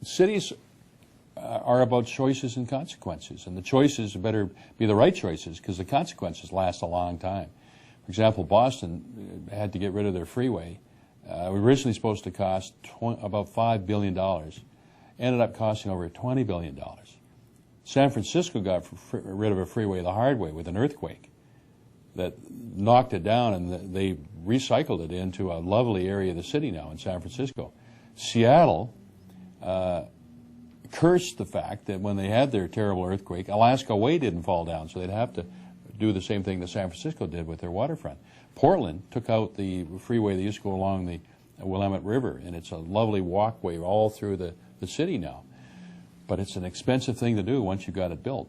cities are about choices and consequences, and the choices better be the right choices because the consequences last a long time. For example, Boston had to get rid of their freeway. Originally supposed to cost about $5 billion, ended up costing over $20 billion. San Francisco got rid of a freeway the hard way with an earthquake that knocked it down, and they recycled it into a lovely area of the city now in San Francisco. Seattle cursed the fact that when they had their terrible earthquake, Alaska Way didn't fall down, so they'd have to do the same thing that San Francisco did with their waterfront. Portland took out the freeway that used to go along the Willamette River, and it's a lovely walkway all through the city now. But it's an expensive thing to do once you've got it built.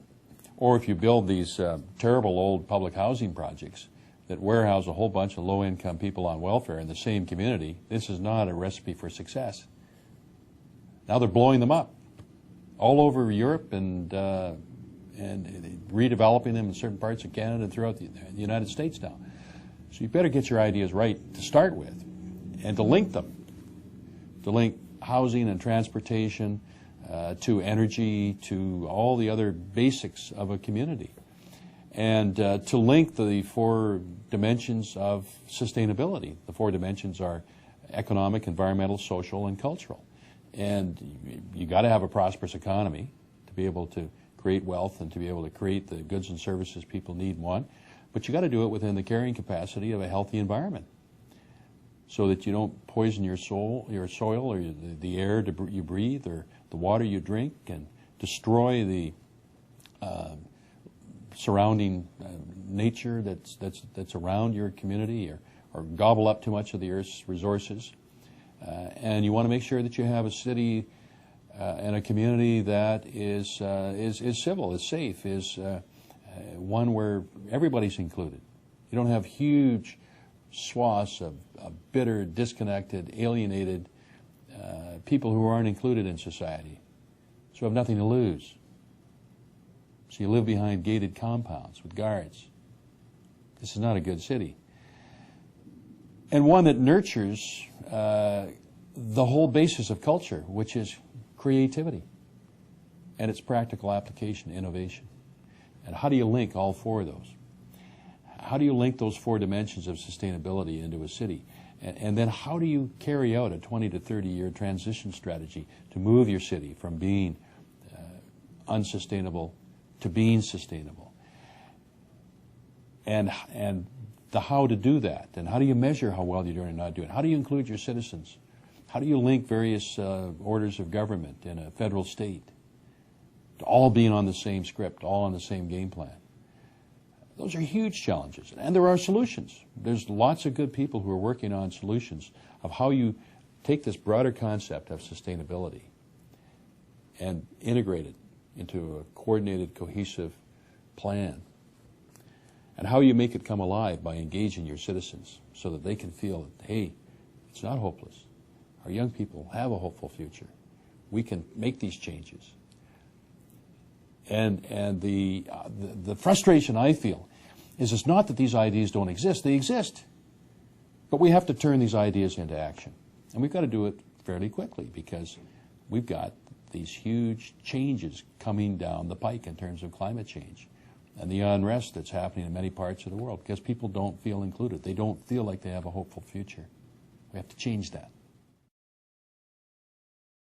Or if you build these terrible old public housing projects that warehouse a whole bunch of low-income people on welfare in the same community, this is not a recipe for success. Now they're blowing them up all over Europe and redeveloping them in certain parts of Canada and throughout the United States now. So you better get your ideas right to start with and to link them, to link housing and transportation to energy, to all the other basics of a community, and to link the 4 dimensions of sustainability. The 4 dimensions are economic, environmental, social, and cultural. And you got to have a prosperous economy to be able to create wealth and to be able to create the goods and services people need and want. But you got to do it within the carrying capacity of a healthy environment, so that you don't poison your soil or the air you breathe or the water you drink, and destroy the surrounding nature that's around your community, or gobble up too much of the Earth's resources. And you want to make sure that you have a city and a community that is civil, is safe, is one where everybody's included. You don't have huge swaths of bitter, disconnected, alienated people who aren't included in society, so have nothing to lose. So you live behind gated compounds with guards. This is not a good city. And one that nurtures the whole basis of culture, which is creativity and its practical application, innovation. And how do you link all 4 of those? How do you link those 4 dimensions of sustainability into a city? And then how do you carry out a 20 to 30-year transition strategy to move your city from being unsustainable to being sustainable? And the how to do that, and how do you measure how well you're doing or not doing? How do you include your citizens? How do you link various orders of government in a federal state to all being on the same script, all on the same game plan? Those are huge challenges, and there are solutions. There's lots of good people who are working on solutions of how you take this broader concept of sustainability and integrate it into a coordinated, cohesive plan, and how you make it come alive by engaging your citizens so that they can feel that, hey, it's not hopeless. Our young people have a hopeful future. We can make these changes. And the frustration I feel is it's not that these ideas don't exist. They exist. But we have to turn these ideas into action. And we've got to do it fairly quickly because we've got these huge changes coming down the pike in terms of climate change and the unrest that's happening in many parts of the world because people don't feel included. They don't feel like they have a hopeful future. We have to change that.